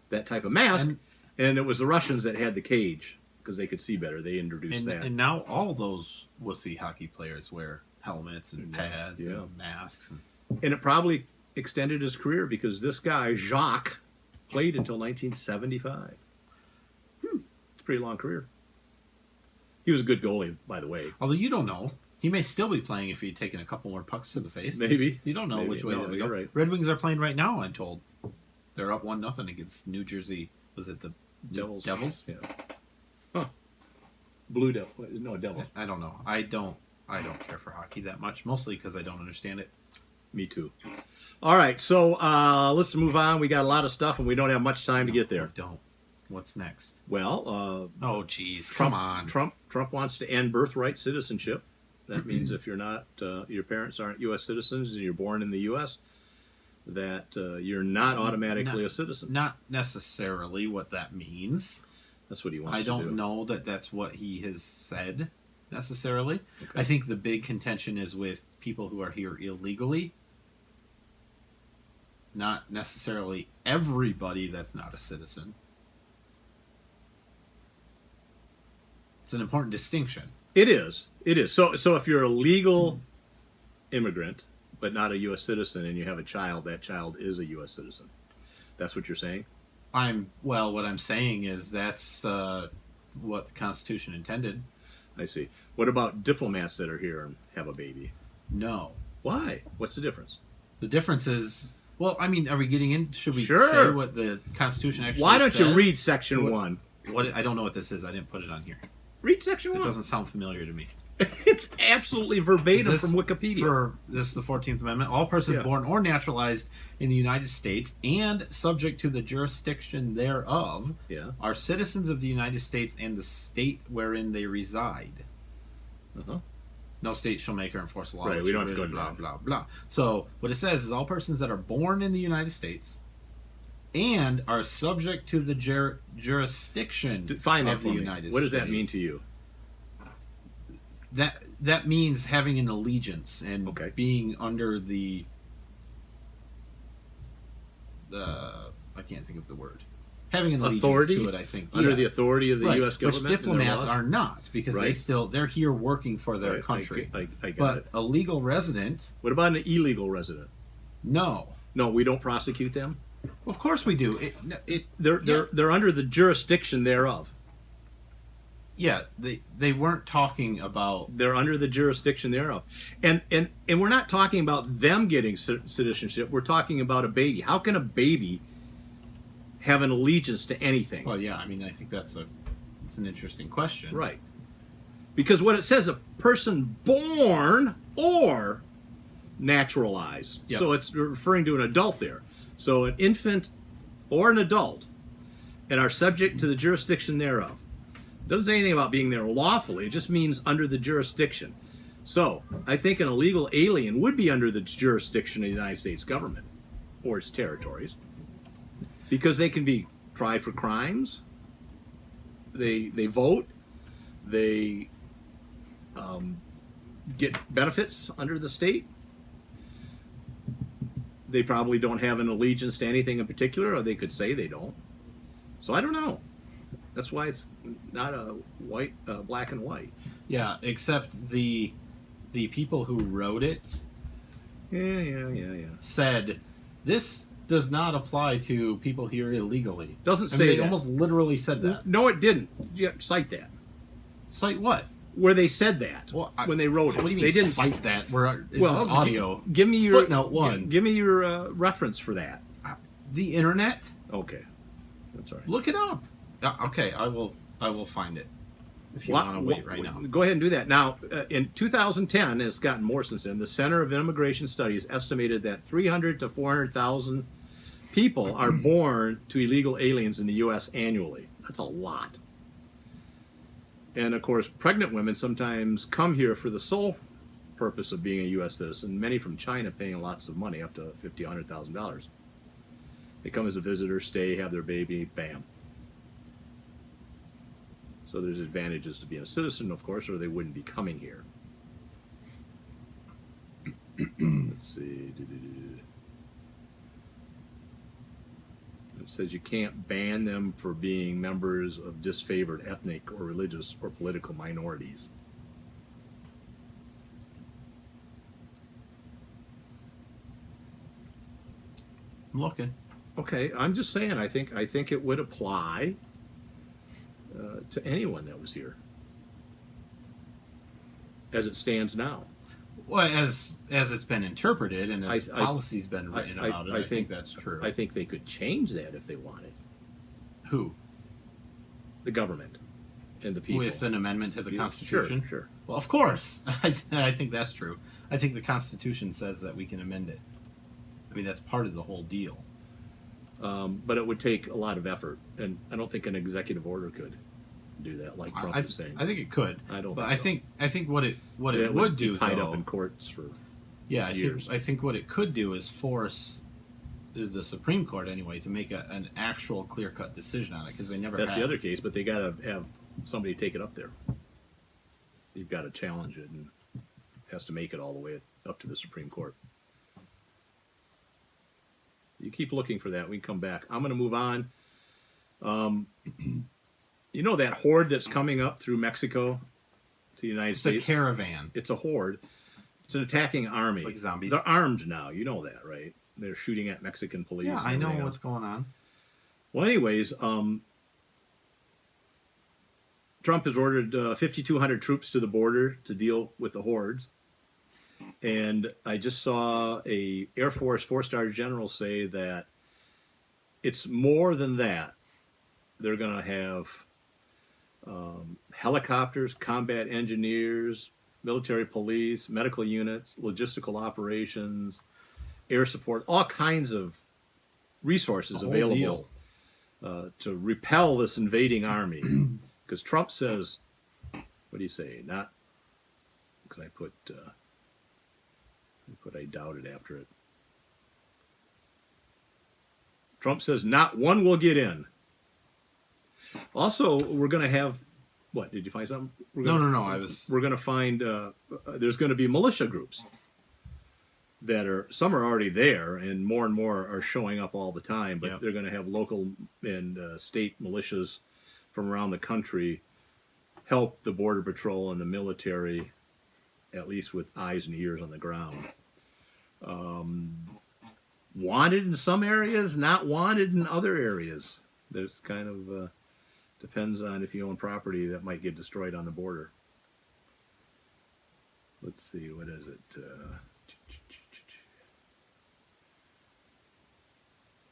that type of mask. And it was the Russians that had the cage because they could see better. They introduced that. And now all those wussy hockey players wear helmets and pads and masks. And it probably extended his career because this guy, Jacques, played until 1975. It's a pretty long career. He was a good goalie, by the way. Although you don't know. He may still be playing if he'd taken a couple more pucks to the face. Maybe. You don't know Maybe. which way No, they'll you're go. right. Red Wings are playing right now, I'm told. They're up 1-0 against New Jersey. Was it the Devils? Yeah. Huh. Blue Devil. No, Devil. I don't know. I don't care for hockey that much, mostly because I don't understand it. Me too. All right, so let's move on. We got a lot of stuff, and we don't have much time to get there. Don't. What's next? Well, oh, geez, Trump, come on. Trump wants to end birthright citizenship. That means if you're not, your parents aren't U.S. citizens and you're born in the U.S., that you're not automatically a citizen. Not necessarily what that means. That's what he wants I to do. don't know that that's what he has said necessarily. Okay. I think the big contention is with people who are here illegally. Not necessarily everybody that's not a citizen. It's an important distinction. It is. It is. So if you're a legal immigrant, but not a U.S. citizen, and you have a child, that child is a U.S. citizen. That's what you're saying? What I'm saying is that's what the Constitution intended. I see. What about diplomats that are here and have a baby? No. Why? What's the difference? The difference is, well, I mean, are we getting in? Should we Sure. say what the Constitution actually says? Why don't you read Section 1? What I don't know what this is. I didn't put it on here. Read Section 1. It doesn't sound familiar to me. It's absolutely verbatim Is this from Wikipedia. This is the 14th Amendment. All persons born or naturalized in the United States and subject to the jurisdiction thereof are citizens of the United States and the state wherein they reside. Uh-huh. No state shall make or enforce a law. Right, we don't have to go to blah, that. blah, blah. So what it says is all persons that are born in the United States and are subject to the jurisdiction Define that of for the me. United States. What does that mean to you? That means having an allegiance and being under the I can't think of the word. Having an allegiance Authority? to it, I think. Under the authority of the Right, U.S. government? Which and their diplomats laws? are not, because Right. they're here working for their Right, country. I got but it. a legal resident, What about an illegal resident? no. No, we don't prosecute them? Of course we do. They're under the jurisdiction thereof. Yeah, they weren't talking about. They're under the jurisdiction thereof, and we're not talking about them getting citizenship. We're talking about a baby. How can a baby have an allegiance to anything? Well, yeah, I mean, I think it's an interesting question, Right. Because what it says, a person born or naturalized. Yep. So it's referring to an adult there. So an infant or an adult, and are subject to the jurisdiction thereof. Doesn't say anything about being there lawfully. It just means under the jurisdiction. So I think an illegal alien would be under the jurisdiction of the United States government or its territories, because they can be tried for crimes. They vote. They get benefits under the state. They probably don't have an allegiance to anything in particular, or they could say they don't. So I don't know. That's why it's not a black and white. Yeah, except the people who wrote it said this does not apply to people here illegally. Doesn't I say mean, they that. almost literally said that. No, it didn't. Yeah, cite that. Cite what? where they said that when they wrote it. What do you mean they didn't cite that? It's audio. Give me your footnote 1. Give me your reference for that. The internet. Okay, that's all right. Look it up. Okay, I will find it. If you want to wait right now. Go ahead and do that. Now, in 2010, it's gotten more since then, the Center of Immigration Studies estimated that 300 to 400,000 people are born to illegal aliens in the U.S. annually. That's a lot. And, of course, pregnant women sometimes come here for the sole purpose of being a U.S. citizen, many from China paying lots of money, up to $50,000, $100,000. They come as a visitor, stay, have their baby, bam. So there's advantages to being a citizen, of course, or they wouldn't be coming here. Let's see. It says you can't ban them for being members of disfavored ethnic or religious or political minorities. I'm looking. Okay, I'm just saying. I think it would apply to anyone that was here, as it stands now. Well, as it's been interpreted and as policy's been written about it, I think that's true. I think they could change that if they wanted. Who? The government and the people. With an amendment to the Constitution? Sure. Well, of course. I think that's true. I think the Constitution says that we can amend it. I mean, that's part of the whole deal. But it would take a lot of effort, and I don't think an executive order could do that, like Trump is saying. I think it could. I don't. But think I think what it would do, tied though, up in courts for years. I think what it could do is force the Supreme Court anyway to make an actual clear-cut decision on it, because they never. That's the other case, but they got to have somebody take it up there. You've got to challenge it, and has to make it all the way up to the Supreme Court. You keep looking for that. We can come back. I'm going to move on. You know that horde that's coming up through Mexico to the United States? It's a caravan. It's a horde. It's an attacking army. It's like zombies. They're armed now. You know that, right? They're shooting at Mexican police. Yeah, I know what's going on. Well, anyways, Trump has ordered 5,200 troops to the border to deal with the hordes. And I just saw a Air Force 4-star general say that it's more than that. They're going to have helicopters, combat engineers, military police, medical units, logistical operations, air support, all kinds of resources available to repel this invading army. Because Trump says, what do you say? Not, because I put I doubted after it. Trump says not one will get in. Also, we're going to have, what, did you find something? No. We're going to find, there's going to be militia groups that are, some are already there, and more are showing up all the time, but they're going to have local and state militias from around the country help the Border Patrol and the military, at least with eyes and ears on the ground. Wanted in some areas, not wanted in other areas. There's kind of, depends on if you own property that might get destroyed on the border. Let's see, what is it?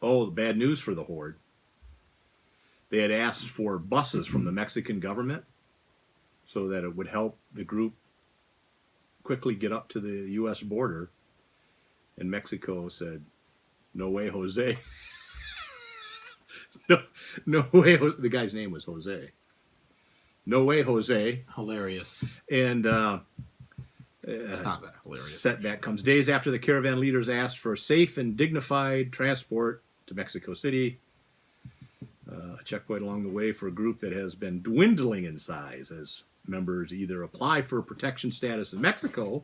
The bad news for the horde. They had asked for buses from the Mexican government so that it would help the group quickly get up to the U.S. border. And Mexico said, no way, Jose. no way. The guy's name was Jose. No way, Jose. Hilarious. And it's not that hilarious. Setback comes days after the caravan leaders asked for safe and dignified transport to Mexico City. A checkpoint along the way for a group that has been dwindling in size as members either apply for protection status in Mexico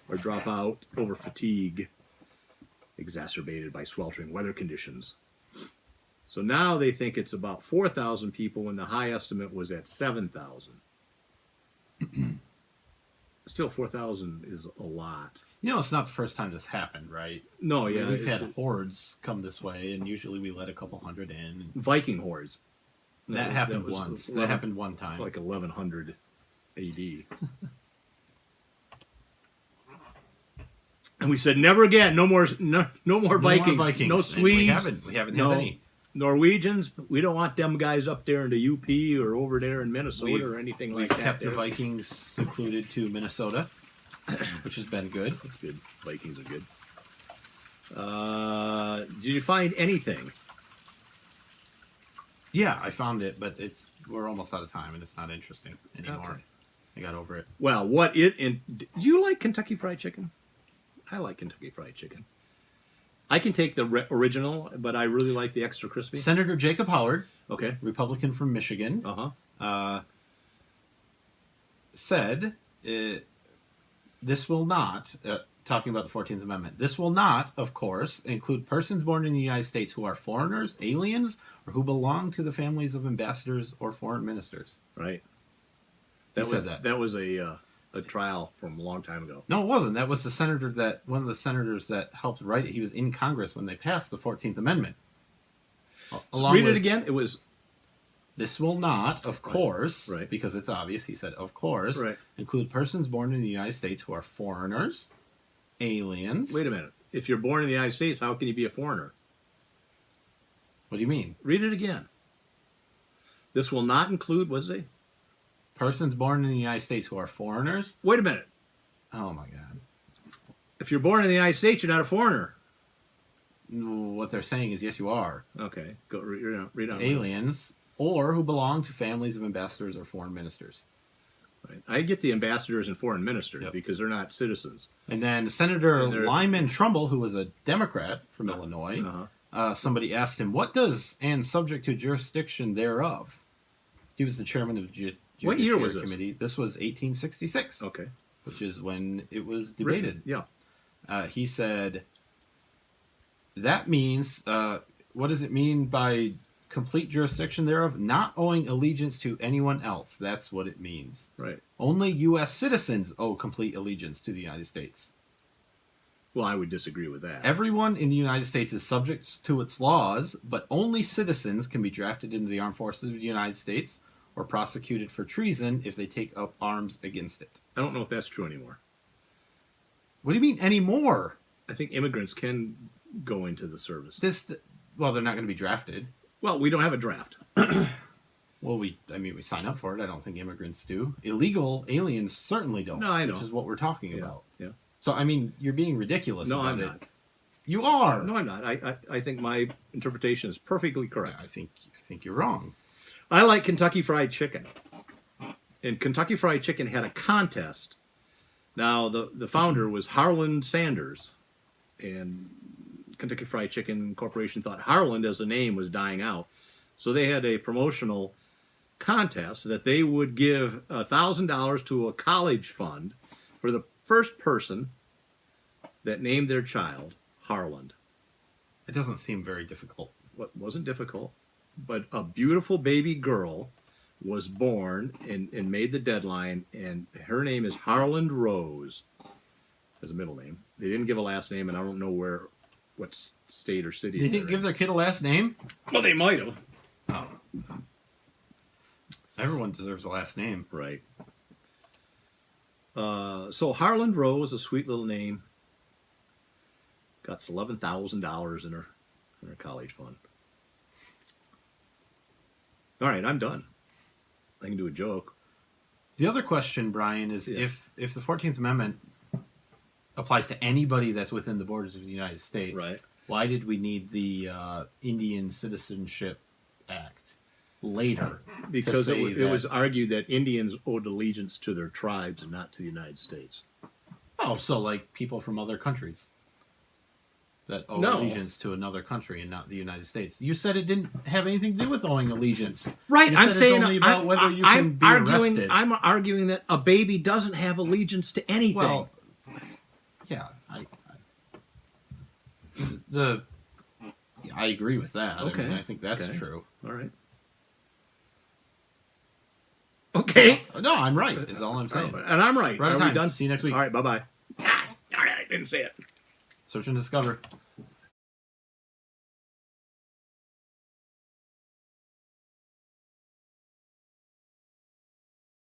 or drop out over fatigue exacerbated by sweltering weather conditions. So now they think it's about 4,000 people when the high estimate was at 7,000. Still, 4,000 is a lot. You know, it's not the first time this happened, right? No, yeah. I mean, we've had hordes come this way, and usually we let a couple hundred in. Viking hordes. That happened once. That happened one time. Like 1,100 AD. And we said, never again. No more Vikings. No Swedes. We haven't no had any. Norwegians. We don't want them guys up there in the UP or over there in Minnesota or anything like that. We've kept the Vikings secluded to Minnesota, which has been good. That's good. Vikings are good. Did you find anything? Yeah, I found it, but we're almost out of time, and it's not interesting anymore. Okay. I got over it. Well, do you like Kentucky Fried Chicken? I like Kentucky Fried Chicken. I can take the original, but I really like the extra crispy. Senator Jacob Howard, okay, Republican from Michigan, said this will not, talking about the 14th Amendment, this will not, of course, include persons born in the United States who are foreigners, aliens, or who belong to the families of ambassadors or foreign ministers. Right. That was a trial from a long time ago. No, it wasn't. That was one of the senators that helped write it. He was in Congress when they passed the 14th Amendment. Read it again. It was... This will not, of course, right. Because it's obvious, he said, of course, right. include persons born in the United States who are foreigners, aliens. Wait a minute. If you're born in the United States, how can you be a foreigner? What do you mean? Read it again. This will not include, what is it? Persons born in the United States who are foreigners? Wait a minute. Oh, my God. If you're born in the United States, you're not a foreigner. No, what they're saying is, yes, you are. Okay. Go read on. Aliens, or who belong to families of ambassadors or foreign ministers. Right. I get the ambassadors and foreign ministers because they're not citizens. And then Senator Lyman Trumbull, who was a Democrat from Illinois, somebody asked him, what does, and subject to jurisdiction thereof? He was the chairman of the What year was this? Committee. This was 1866. Okay. Which is when it was debated. Yeah. He said, that means, what does it mean by complete jurisdiction thereof? Not owing allegiance to anyone else. That's what it means. Right. Only U.S. citizens owe complete allegiance to the United States. Well, I would disagree with that. Everyone in the United States is subject to its laws, but only citizens can be drafted into the armed forces of the United States or prosecuted for treason if they take up arms against it. I don't know if that's true anymore. What do you mean anymore? I think immigrants can go into the service. Well, they're not going to be drafted. Well, we don't have a draft. Well, we sign up for it. I don't think immigrants do. Illegal aliens certainly don't. No, I know. Which is what we're talking about. Yeah. So, I mean, you're being ridiculous about I'm it. not. You are. No, I'm not. I think my interpretation is perfectly correct. I think you're wrong. I like Kentucky Fried Chicken. And Kentucky Fried Chicken had a contest. Now, the founder was Harland Sanders. And Kentucky Fried Chicken Corporation thought Harland as a name was dying out. So they had a promotional contest that they would give $1,000 to a college fund for the first person that named their child Harland. It doesn't seem very difficult. What wasn't difficult, but a beautiful baby girl was born and made the deadline, and her name is Harland Rose as a middle name. They didn't give a last name, and I don't know what state or city. They didn't give their kid a last name? Well, they might have. Oh. Everyone deserves a last name. Right. So Harland Rose, a sweet little name, got $11,000 in her college fund. All right, I'm done. I can do a joke. The other question, Brian, is if the 14th Amendment applies to anybody that's within the borders of the United States, right, why did we need the Indian Citizenship Act later? Because it was argued that Indians owed allegiance to their tribes and not to the United States. Oh, so like people from other countries that owe allegiance to another country and not the United States. You said it didn't have anything to do with owing allegiance. Right, You I'm said saying it's only about whether you can be arrested. I'm arguing that a baby doesn't have allegiance to anything. Well, yeah, I agree with that. Okay. I mean, I think that's true. All right. Okay. No, I'm right, is all I'm saying. And I'm right. Right on Are we time. done? See you next week. All right, bye-bye. Darn it, I didn't say it. Search and discover.